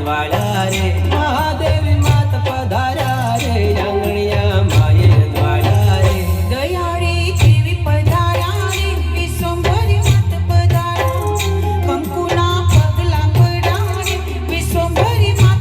દ્વાળા રે મહાદેવી માત પધાર્યા રે આંગણિયા માએ દ્વાળા રે દયાળી દેવી પધાર્યા રે વિશ્વંભરી માત પધાર્યા કંકુના પગલા પડ્યા રે વિશ્વંભરી માત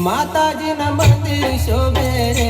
માતાજીના મંદિર શોભે રે